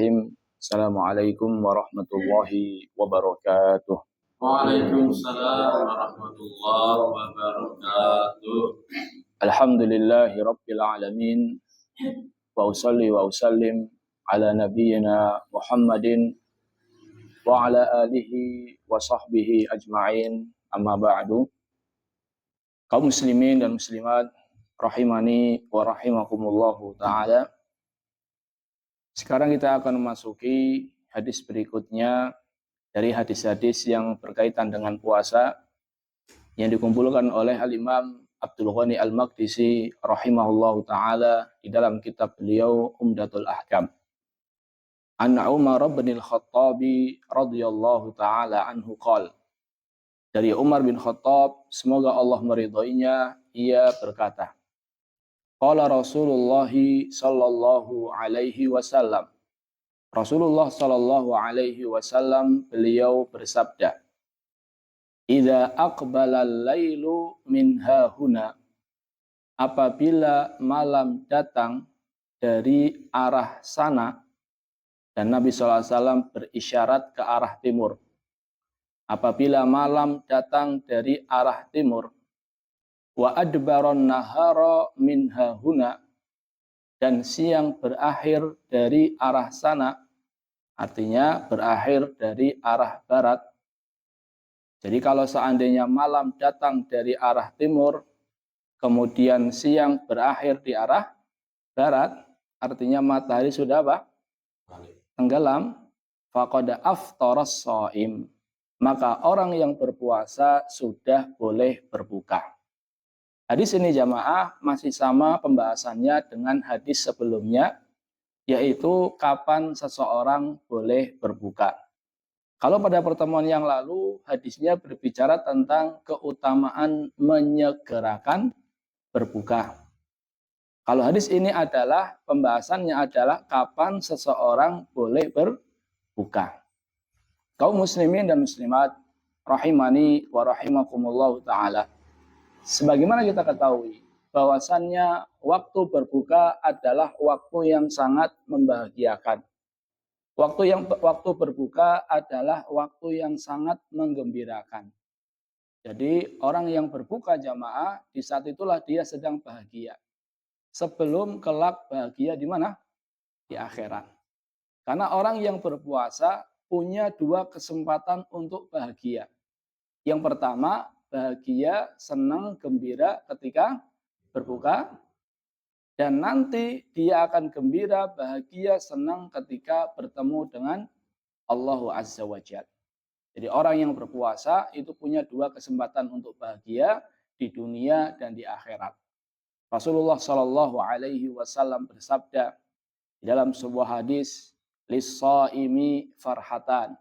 Bismillahirrahmanirrahim. Assalamualaikum warahmatullahi wabarakatuh. Waalaikumsalam warahmatullahi wabarakatuh. Alhamdulillahi rabbil alamin. Wa usalli wa usallim ala nabiyyina Muhammadin wa ala alihi wa sahbihi ajma'in. Amma ba'du. Kaum muslimin dan muslimat rahimani wa rahimakumullahu ta'ala. Sekarang kita akan memasuki hadis berikutnya dari hadis-hadis yang berkaitan dengan puasa yang dikumpulkan oleh Al-Imam Abdul Ghani Al-Maqdisi rahimahullahu ta'ala di dalam kitab beliau Umdatul Ahkam. An Umar bin Al-Khattabi radhiyallahu ta'ala anhu qala. Dari Umar bin Khattab, semoga Allah meridhoinya, ia berkata, qala Rasulullah sallallahu alaihi wasallam. Rasulullah sallallahu alaihi wasallam beliau bersabda, idza aqbala al-lailu min hahuna, apabila malam datang dari arah sana, dan Nabi sallallahu alaihi wasallam berisyarat ke arah timur. Apabila malam datang dari arah timur, wa adbaron nahara min hahuna, dan siang berakhir dari arah sana, artinya berakhir dari arah barat. Jadi kalau seandainya malam datang dari arah timur, kemudian siang berakhir di arah barat, artinya matahari sudah apa? Tenggelam. Faqad aftaras shaim, maka orang yang berpuasa sudah boleh berbuka. Hadis ini jamaah masih sama pembahasannya dengan hadis sebelumnya, yaitu kapan seseorang boleh berbuka. Kalau pada pertemuan yang lalu hadisnya berbicara tentang keutamaan menyegerakan berbuka. Kalau hadis ini adalah pembahasannya adalah kapan seseorang boleh berbuka. Kaum muslimin dan muslimat rahimani wa rahimakumullah ta'ala. Sebagaimana kita ketahui bahwasannya waktu berbuka adalah waktu yang sangat membahagiakan. Waktu berbuka adalah waktu yang sangat menggembirakan. Jadi orang yang berbuka jamaah di saat itulah dia sedang bahagia. Sebelum kelak bahagia di mana? Di akhirat. Karena orang yang berpuasa punya dua kesempatan untuk bahagia. Yang pertama, bahagia, senang, gembira ketika berbuka. Dan nanti dia akan gembira, bahagia, senang ketika bertemu dengan Allah Azza wa Jalla. Jadi orang yang berpuasa itu punya dua kesempatan untuk bahagia di dunia dan di akhirat. Rasulullah Shallallahu Alaihi Wasallam bersabda di dalam sebuah hadis, lis-shaimi farhatan.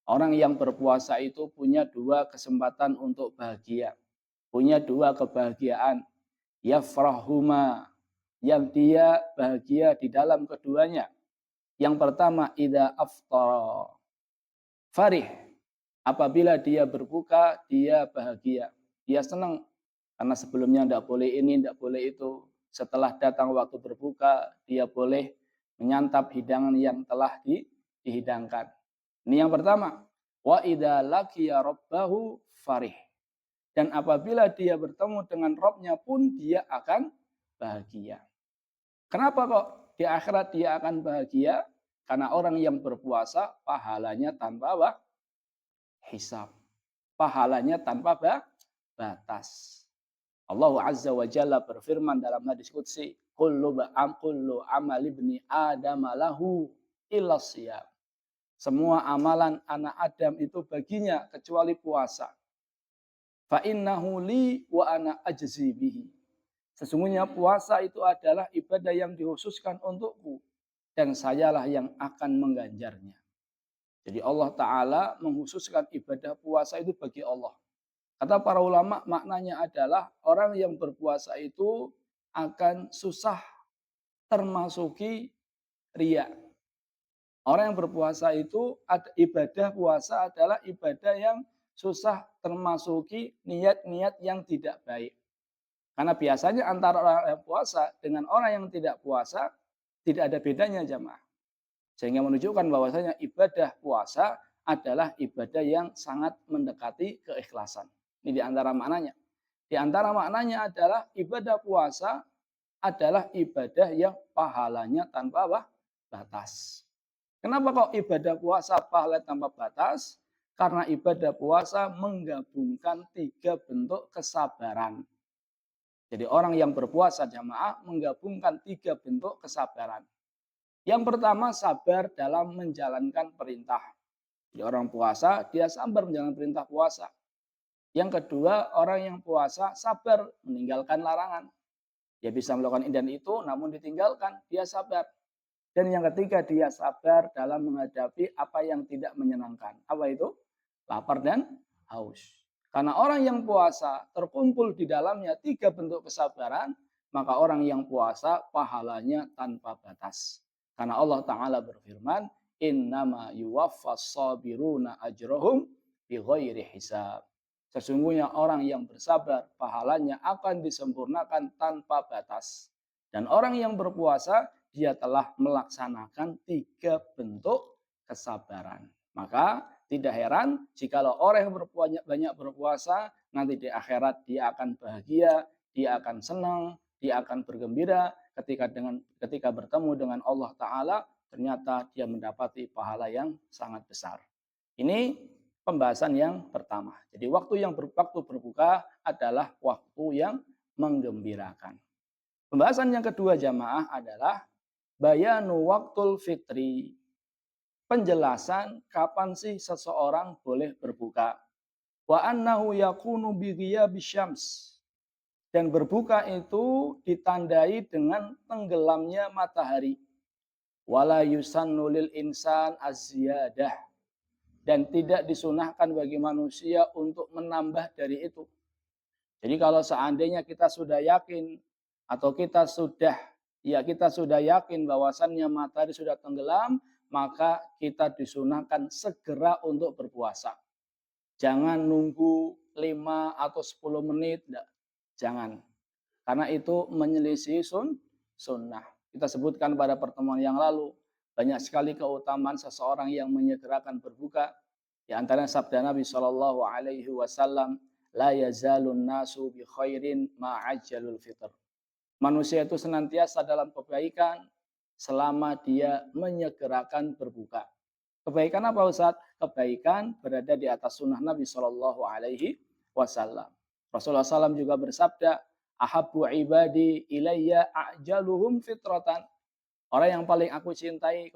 Orang yang berpuasa itu punya dua kesempatan untuk bahagia. Punya dua kebahagiaan. Yafrahuma, yang dia bahagia di dalam keduanya. Yang pertama, idza aftara. Farih. Apabila dia berbuka, dia bahagia. Dia senang. Karena sebelumnya tidak boleh ini, tidak boleh itu. Setelah datang waktu berbuka, dia boleh menyantap hidangan yang telah dihidangkan. Ini yang pertama. Wa idza laqiya rabbahu farih. Dan apabila dia bertemu dengan Rabb-nya pun dia akan bahagia. Kenapa kok di akhirat dia akan bahagia? Karena orang yang berpuasa pahalanya tanpa hisab. Pahalanya tanpa batas. Allah Azza wa Jalla berfirman dalam hadis qudsi, kullu amal ibni Adam lahu illa shiyam. Semua amalan anak Adam itu baginya kecuali puasa. Fa innahu li wa ana ajzi bihi. Sesungguhnya puasa itu adalah ibadah yang dikhususkan untukku dan sayalah yang akan mengganjarnya. Jadi Allah Ta'ala menghususkan ibadah puasa itu bagi Allah. Kata para ulama maknanya adalah orang yang berpuasa itu akan susah termasuki riya. Orang yang berpuasa itu ibadah puasa adalah ibadah yang susah termasuki niat-niat yang tidak baik. Karena biasanya antara orang yang puasa dengan orang yang tidak puasa tidak ada bedanya jamaah. Sehingga menunjukkan bahwasanya ibadah puasa adalah ibadah yang sangat mendekati keikhlasan. Ini di antara maknanya. Di antara maknanya adalah ibadah puasa adalah ibadah yang pahalanya tanpa batas. Kenapa kok ibadah puasa pahala tanpa batas? Karena ibadah puasa menggabungkan 3 bentuk kesabaran. Jadi orang yang berpuasa jamaah menggabungkan 3 bentuk kesabaran. Yang pertama sabar dalam menjalankan perintah. Jadi orang puasa dia sabar menjalankan perintah puasa. Yang kedua orang yang puasa sabar meninggalkan larangan. Dia bisa melakukan ini dan itu namun ditinggalkan, dia sabar. Dan yang ketiga dia sabar dalam menghadapi apa yang tidak menyenangkan. Apa itu? Lapar dan haus. Karena orang yang puasa terkumpul di dalamnya 3 bentuk kesabaran, maka orang yang puasa pahalanya tanpa batas. Karena Allah Ta'ala berfirman, innama yuwaffas sabiruna ajrohum bighairi hisab. Sesungguhnya orang yang bersabar pahalanya akan disempurnakan tanpa batas. Dan orang yang berpuasa dia telah melaksanakan 3 bentuk kesabaran. Maka tidak heran jikalau orang yang banyak berpuasa nanti di akhirat dia akan bahagia, dia akan senang, dia akan bergembira ketika bertemu dengan Allah Ta'ala, ternyata dia mendapati pahala yang sangat besar. Ini pembahasan yang pertama. Jadi waktu berbuka adalah waktu yang menggembirakan. Pembahasan yang kedua jamaah adalah bayanu waktul fitri. Penjelasan kapan sih seseorang boleh berbuka. Wa annahu yakunu bi ghiyabis syams. Dan berbuka itu ditandai dengan tenggelamnya matahari. Wala yusannu lil insan az-ziyadah. Dan tidak disunahkan bagi manusia untuk menambah dari itu. Jadi kalau seandainya kita sudah yakin atau kita sudah yakin bahwasannya matahari sudah tenggelam, maka kita disunahkan segera untuk berpuasa. Jangan nunggu 5 atau 10 menit, enggak. Jangan. Karena itu menyelisih sunnah. Kita sebutkan pada pertemuan yang lalu, banyak sekali keutamaan seseorang yang menyegerakan berbuka. Di antaranya sabda Nabi Shallallahu Alaihi Wasallam, la yazalun nasu bi khairin ma'ajjalul fitr. Manusia itu senantiasa dalam kebaikan selama dia menyegerakan berbuka. Kebaikan apa Ustaz? Kebaikan berada di atas sunnah Nabi Shallallahu Alaihi Wasallam. Rasulullah SAW juga bersabda, ahabbu ibadi ilayya a'jaluhum fitratan. Orang yang paling aku cintai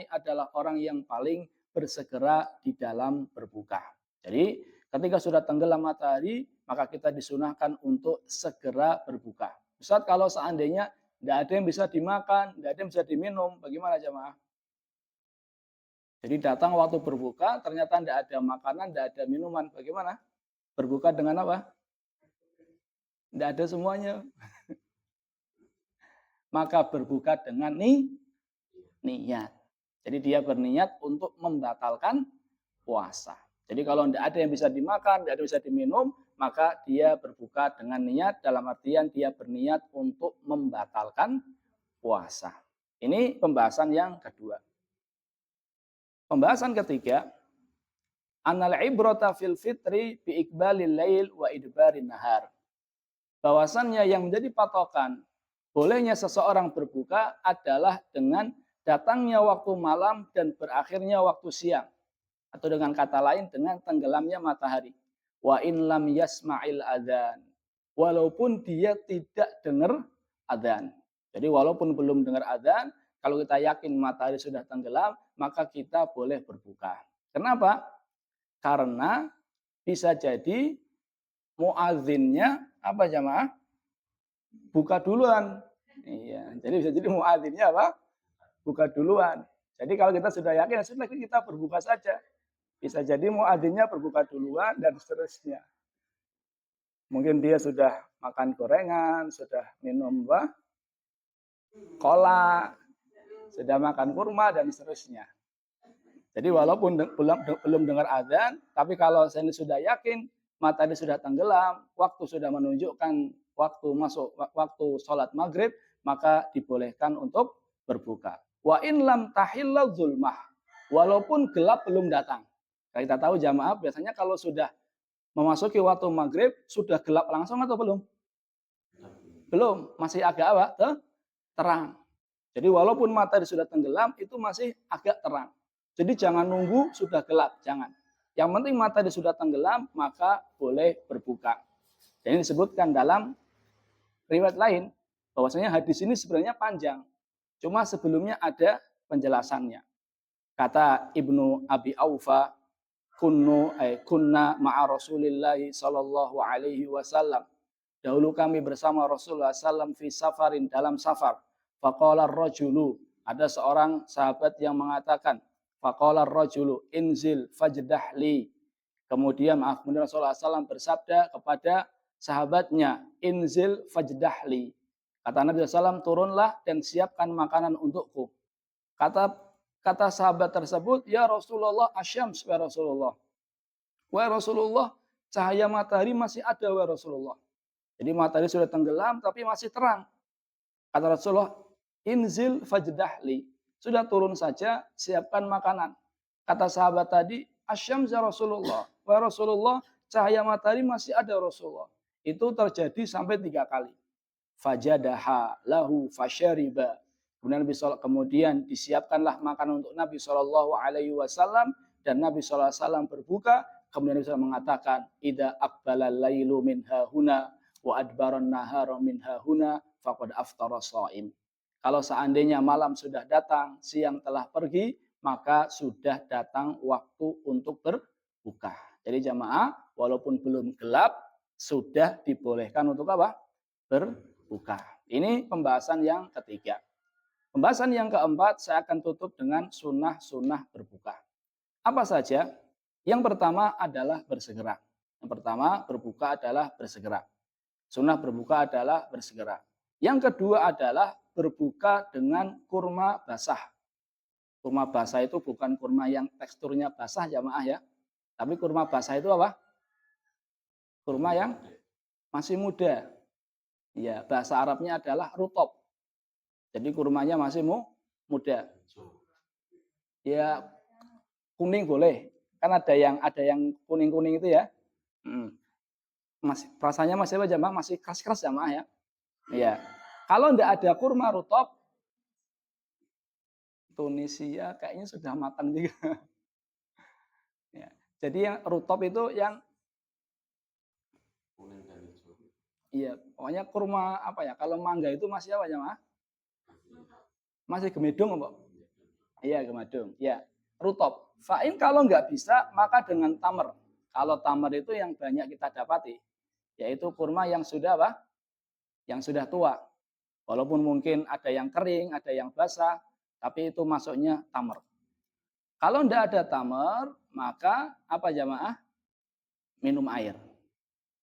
adalah orang yang paling bersegera di dalam berbuka. Jadi ketika sudah tenggelam matahari, maka kita disunahkan untuk segera berbuka. Ustaz, kalau seandainya tidak ada yang bisa dimakan, tidak ada yang bisa diminum, bagaimana jemaah? Jadi datang waktu berbuka, ternyata tidak ada makanan, tidak ada minuman, bagaimana? Berbuka dengan apa? Tidak ada semuanya. Maka berbuka dengan niat. Jadi dia berniat untuk membatalkan puasa. Jadi kalau tidak ada yang bisa dimakan, tidak ada yang bisa diminum, maka dia berbuka dengan niat, dalam artian dia berniat untuk membatalkan puasa. Ini pembahasan yang kedua. Pembahasan ketiga, annal ibrata fil fitri bi iqbalil lail wa idbarin nahar. Bahwasannya yang menjadi patokan bolehnya seseorang berbuka adalah dengan datangnya waktu malam dan berakhirnya waktu siang. Atau dengan kata lain dengan tenggelamnya matahari. Wa in lam yasma'il adzan. Walaupun dia tidak dengar adzan. Jadi walaupun belum dengar adzan, kalau kita yakin matahari sudah tenggelam, maka kita boleh berbuka. Kenapa? Karena bisa jadi muadzinnya apa jamaah? Buka duluan. Iya, jadi bisa jadi muadzinnya apa? Buka duluan. Jadi kalau kita sudah yakin, sudah kita berbuka saja. Bisa jadi muadzinnya berbuka duluan dan seterusnya. Mungkin dia sudah makan gorengan, sudah minum cola, sudah makan kurma dan seterusnya. Jadi walaupun belum dengar adzan, tapi kalau saya sudah yakin matahari sudah tenggelam, waktu sudah menunjukkan waktu sholat maghrib, maka dibolehkan untuk berbuka. Wa in lam tahilla zulmah. Walaupun gelap belum datang. Kita tahu jamaah biasanya kalau sudah memasuki waktu maghrib, sudah gelap langsung atau belum? Belum, masih agak apa? Terang. Jadi walaupun matahari sudah tenggelam, itu masih agak terang. Jadi jangan nunggu sudah gelap, jangan. Yang penting matahari sudah tenggelam, maka boleh berbuka. Dan ini disebutkan dalam riwayat lain, bahwasanya hadis ini sebenarnya panjang. Cuma sebelumnya ada penjelasannya. Kata Ibnu Abi Aufa, kunna ma'a Rasulillahi sallallahu alaihi wasallam. Dahulu kami bersama Rasulullah sallam fi safarin, dalam safar. Faqala ar-rajulu, ada seorang sahabat yang mengatakan, faqala ar-rajulu inzil fajdahli. Kemudian Rasulullah sallam bersabda kepada sahabatnya, inzil fajdahli. Kata Nabi sallam, turunlah dan siapkan makanan untukku. Kata sahabat tersebut, ya Rasulullah asyams, ya Rasulullah. Wahai Rasulullah, cahaya matahari masih ada, wahai Rasulullah. Jadi matahari sudah tenggelam tapi masih terang. Kata Rasulullah, inzil fajdahli. Sudah turun saja, siapkan makanan. Kata sahabat tadi, asyams ya Rasulullah. Wahai Rasulullah, cahaya matahari masih ada Rasulullah. Itu terjadi sampai 3 kali. Fajadaha lahu fasyariba. Kemudian disiapkanlah makanan untuk Nabi SAW dan Nabi SAW berbuka. Kemudian Nabi SAW mengatakan, Ida aqbala lailu min hahuna wa adbaran nahara min hahuna faqad aftara shaim. Kalau seandainya malam sudah datang, siang telah pergi, maka sudah datang waktu untuk berbuka. Jadi jamaah, walaupun belum gelap, sudah dibolehkan untuk apa? Berbuka. Ini pembahasan yang ketiga. Pembahasan yang keempat, saya akan tutup dengan sunnah-sunnah berbuka. Apa saja? Yang pertama adalah bersegera. Yang pertama, berbuka adalah bersegera. Sunnah berbuka adalah bersegera. Yang kedua adalah berbuka dengan kurma basah. Kurma basah itu bukan kurma yang teksturnya basah jamaah ya. Tapi kurma basah itu apa? Kurma yang masih muda. Ya, bahasa Arabnya adalah rutob. Jadi kurmanya masih muda. Ya, kuning boleh. Kan ada yang kuning-kuning itu ya. Rasanya masih apa jamaah? Masih keras-keras jamaah ya. Iya. Kalau enggak ada kurma rutob, Tunisia kayaknya sudah matang juga. Ya. Jadi yang rutob itu yang iya, pokoknya kurma apa ya? Kalau mangga itu masih apa jamaah? Masih gemedung apa? Iya, gemedung. Ya, rutob. Fa'in kalau nggak bisa, maka dengan tamar. Kalau tamar itu yang banyak kita dapati, yaitu kurma yang sudah apa? Yang sudah tua. Walaupun mungkin ada yang kering, ada yang basah, tapi itu masuknya tamar. Kalau nggak ada tamar, maka apa jamaah? Minum air.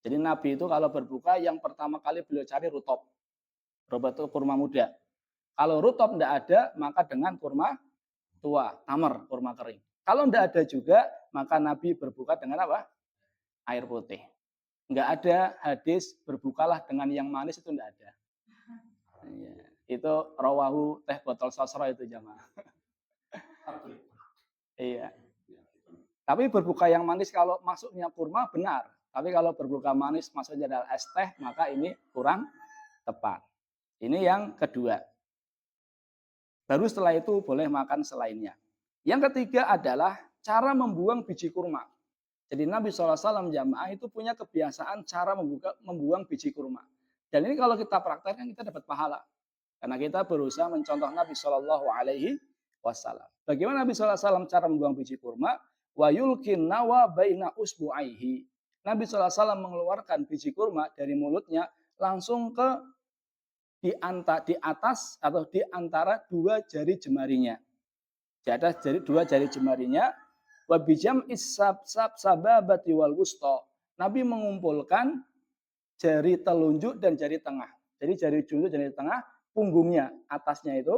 Jadi Nabi itu kalau berbuka, yang pertama kali beliau cari rutob. Rutob itu kurma muda. Kalau rutob tidak ada, maka dengan kurma tua, tamar, kurma kering. Kalau tidak ada juga, maka Nabi berbuka dengan apa? Air putih. Enggak ada hadis berbukalah dengan yang manis, itu tidak ada. Ya, itu rawahu teh botol sosro itu jamaah. Iya. Tapi berbuka yang manis kalau masuknya kurma benar. Tapi kalau berbuka manis masuknya adalah es teh, maka ini kurang tepat. Ini yang kedua. Baru setelah itu boleh makan selainnya. Yang ketiga adalah cara membuang biji kurma. Jadi Nabi SAW jamaah itu punya kebiasaan cara membuang biji kurma. Dan ini kalau kita praktekkan kita dapat pahala. Karena kita berusaha mencontoh Nabi SAW. Bagaimana Nabi SAW cara membuang biji kurma? Wa yulkin nawa baina usbu'aihi. Nabi SAW mengeluarkan biji kurma dari mulutnya langsung ke di atas atau di antara 2 jari jemarinya. Di atas dua jari jemarinya. Wa bijam sababati wal wusta. Nabi mengumpulkan jari telunjuk dan jari tengah. Jadi jari telunjuk dan jari tengah, punggungnya, atasnya itu.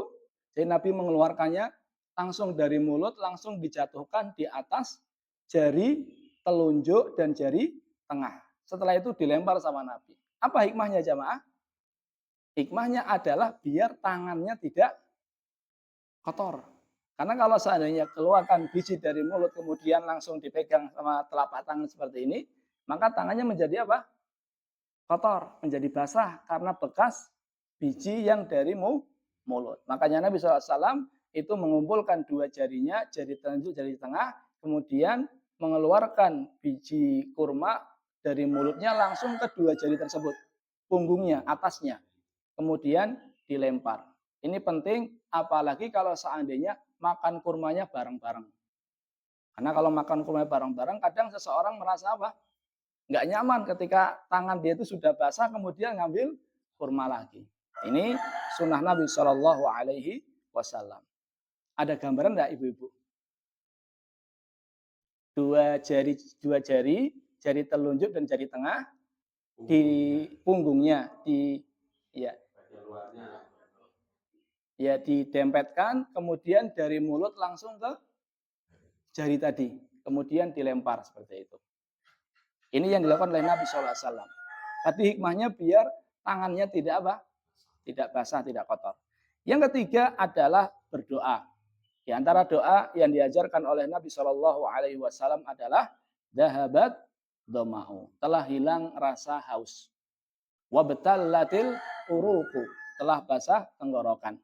Jadi Nabi mengeluarkannya langsung dari mulut, langsung dijatuhkan di atas jari telunjuk dan jari tengah. Setelah itu dilempar sama Nabi. Apa hikmahnya jamaah? Hikmahnya adalah biar tangannya tidak kotor. Karena kalau seandainya keluarkan biji dari mulut kemudian langsung dipegang sama telapak tangan seperti ini, maka tangannya menjadi apa? Kotor, menjadi basah karena bekas biji yang dari mulut. Makanya Nabi SAW itu mengumpulkan dua jarinya, jari telunjuk, jari tengah, kemudian mengeluarkan biji kurma dari mulutnya langsung ke dua jari tersebut, punggungnya, atasnya, kemudian dilempar. Ini penting, apalagi kalau seandainya makan kurmanya bareng-bareng. Karena kalau makan kurma bareng-bareng, kadang seseorang merasa apa? Nggak nyaman ketika tangan dia itu sudah basah, kemudian ngambil kurma lagi. Ini sunnah Nabi Shallallahu Alaihi Wasallam. Ada gambaran nggak ibu-ibu? Dua jari, jari telunjuk dan jari tengah di punggungnya, ya, ya didempetkan, kemudian dari mulut langsung ke jari tadi, kemudian dilempar seperti itu. Ini yang dilakukan oleh Nabi SAW. Tapi hikmahnya biar tangannya tidak apa? Tidak basah, tidak kotor. Yang ketiga adalah berdoa. Di antara doa yang diajarkan oleh Nabi SAW adalah dahabat doma'u. Telah hilang rasa haus. Wabtallatil uruku. Telah basah tenggorokan.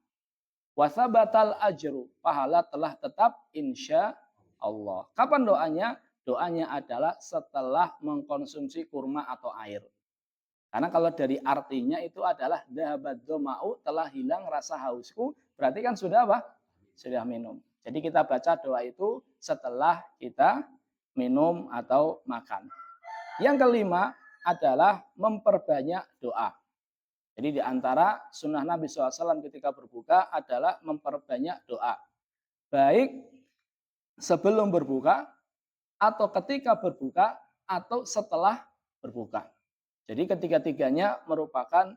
Wasabatal ajru. Pahala telah tetap insya Allah. Kapan doanya? Doanya adalah setelah mengkonsumsi kurma atau air. Karena kalau dari artinya itu adalah dahabat doma'u, telah hilang rasa hausku, berarti kan sudah apa? Sudah minum. Jadi kita baca doa itu setelah kita minum atau makan. Yang kelima adalah memperbanyak doa. Jadi di antara sunnah Nabi SAW ketika berbuka adalah memperbanyak doa. Baik sebelum berbuka, atau ketika berbuka, atau setelah berbuka. Jadi ketiga-tiganya merupakan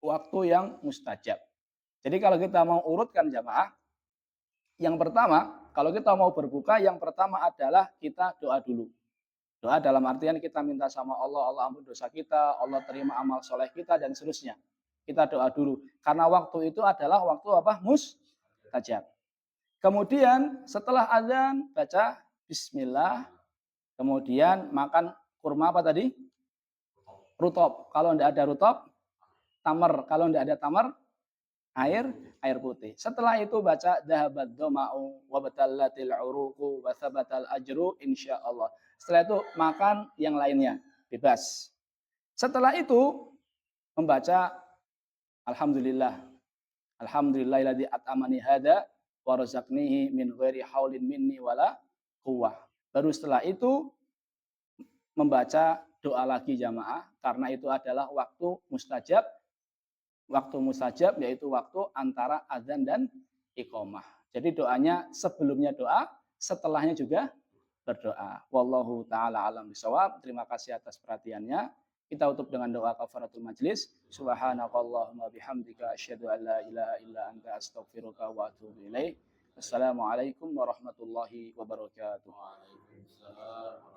waktu yang mustajab. Jadi kalau kita mau urutkan jamaah, yang pertama, kalau kita mau berbuka, yang pertama adalah kita doa dulu. Doa dalam artian kita minta sama Allah, Allah ampun dosa kita, Allah terima amal soleh kita, dan seterusnya. Kita doa dulu. Karena waktu itu adalah waktu apa? Mustajab. Kemudian setelah azan, baca bismillah. Kemudian makan kurma apa tadi? Rutop. Kalau tidak ada rutop, tamar. Kalau tidak ada tamar, air putih. Setelah itu baca dahabat doma'u wa batallatil uruqu wa thabatal ajru insyaallah. Setelah itu makan yang lainnya, bebas. Setelah itu membaca alhamdulillah. Alhamdulillahilladzi at'amani hada wa razaqnihi min ghairi haulin minni wala quwwah. Baru setelah itu membaca doa lagi jamaah, karena itu adalah waktu mustajab. Waktu mustajab yaitu waktu antara azan dan iqamah. Jadi doanya sebelumnya doa, setelahnya juga berdoa. Wallahu taala alam bisawab. Terima kasih atas perhatiannya. Kita tutup dengan doa kafaratul majlis. Subhanakallahumma bihamdika asyhadu an la ilaha illa anta astaghfiruka wa atubu ilaik. Assalamualaikum warahmatullahi wabarakatuh. Waalaikumsalam.